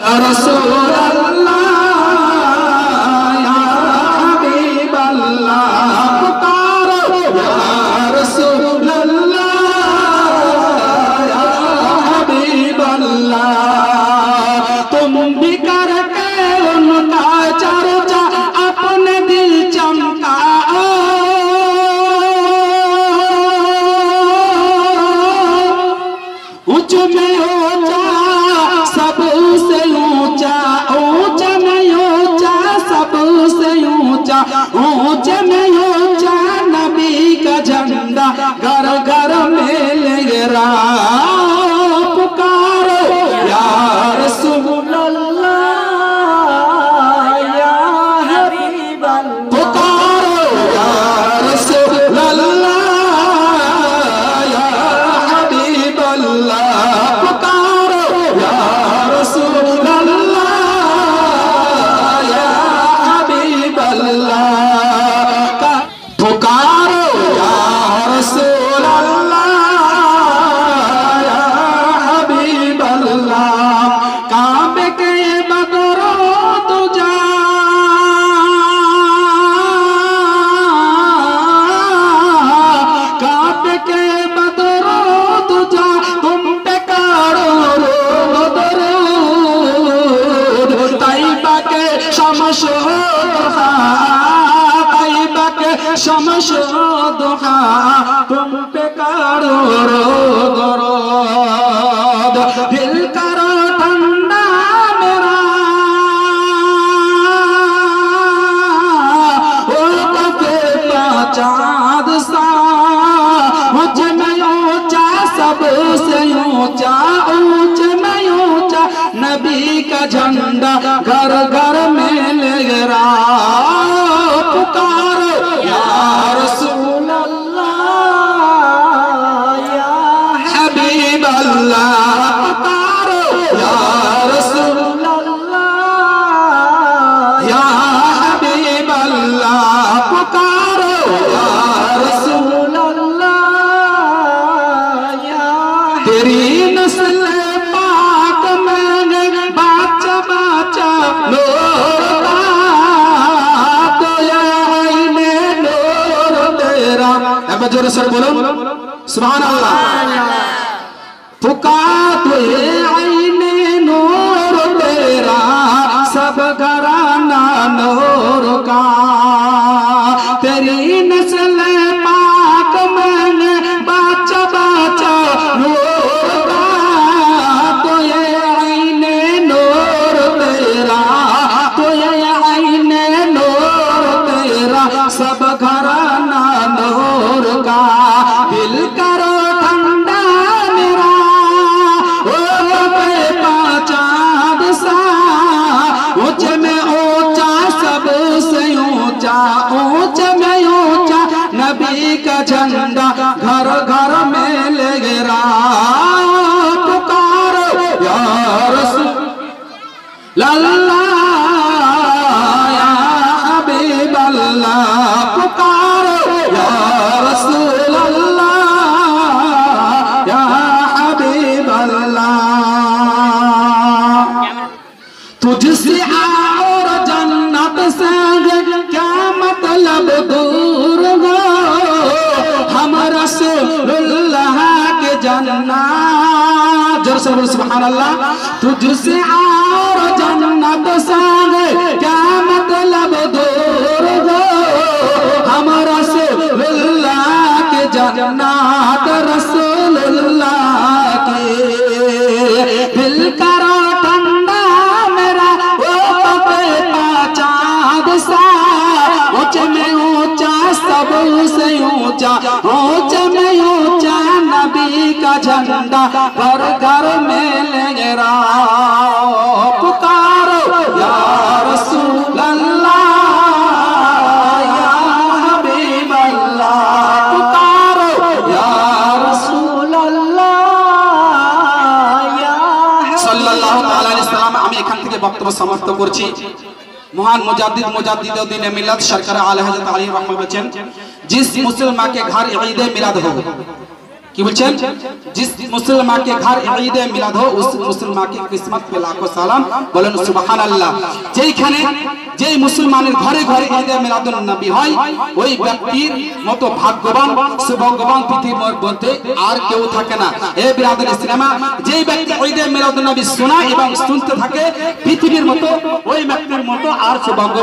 रसूल अल्लाह या हबीब अल्लाह पुकारो या रसूल अल्लाह या हबीब अल्लाह। तुम भी करके उनका चर्चा अपने दिल चमकाओ, ऊंच में ऊंचा सबसे ऊंचा, ऊंच में ऊंचा सबसे ऊंचा, ऊंच में ऊंचा नबी का झंडा घर घर में लहरा। पुकारो या रसूल अल्लाह या हबीब अल्लाह, पुकारो या रसूल अल्लाह या हबीब अल्लाह, पुकारो या रसूल अल्लाह या हबीब अल्लाह, पुकारो या रसूल अल्लाह या हबीब अल्लाह। काबे के बदरो तुझा काबे के बदरो तुझा तुम पे करो दरूद। तैयबा के शमश दुहा, तैयबा के शमश दुहा तुम पे करो दरूद। दिल करो ठंडा मेरा ओ कफे का चाँद सा, ऊंच में ऊंचा सबसे ऊंचा, ऊंच में ऊंचा नबी का झंडा घर घर में लहरा। पुकारो या रसूल अल्लाह या हबीब अल्लाह, पुकारो या रसूल अल्लाह या हबीब अल्लाह, पुकारो या रसूल अल्लाह या। तेरी नस्ल पाक में बाचा बाचा लोरा, तो ये आईने नूर तेरा। अब जोर से बोलो सुभान अल्लाह। पुकार तो ये आईने नूर तेरा, सब घराना नूर का। तेरी नस्ल पाक में बाचा बाचा नूर का, तो ये आईने नूर तेरा, तो ये आईने नूर तेरा, सब घराना नूर का। दिल करो ठंडा मेरा ओ चाँद सा, ऊंच में ऊंचा सबसे ऊंचा, ऊंच में ऊंचा नबी का झंडा घर घर में लहरा। पुकारो या रसूल अल्लाह या हबीब अल्लाह, पुकारो या रसूल अल्लाह या हबीब अल्लाह। तुझसे और जन्नत से क्या मतलब दूर हो, हम रसूलुल्लाह के जन्नत। जोर से बोलो सुभान अल्लाह। तुझसे और जन्नत से क्या मतलब दूर हो, हम रसूलुल्लाह के जन्नत, रसूलुल्लाह के। दिल करो ठंडा मेरा ओ कफे का चाँद सा, ऊंच में ऊंचा सबसे ऊंचा, ऊंच में ऊंचा नबी का झंडा घर घर में लहरा। पुकारो या रसूल अल्लाह या हबीब अल्लाह, पुकारो या रसूल अल्लाह या सल्लल्लाहु ताला अलैहि वसल्लम। আমি এখান থেকে বক্তব্য সমাপ্ত করছি। महान मुजाद्दिद मुजाद्दिदुद्दीन मिल्लत सरकार आला हज़रत अली रहमतुल्लाह बच्चन, जिस मुसलमान के घर ईद मिलाद हो কি বলছেন जिस मुसलमान के घर ईद मिलाद हो उस मुसलमान की किस्मत पे लाखों सलाम बोलें सुभान अल्लाह যেইখানে যেই মুসলমানের ঘরে ঘরে ঈদ মিলাদুন নবী হয় ওই ব্যক্তির মতো ভাগ্যবান সৌভাগ্যবান পৃথিবীর মধ্যে আর কেউ থাকে না। এ বিরাদর ইসলামা যেই ব্যক্তি ঈদ মিলাদুন নবী শোনায় এবং শুনতে থাকে পৃথিবীর মতো ওই ব্যক্তির মতো আর সৌভাগ্য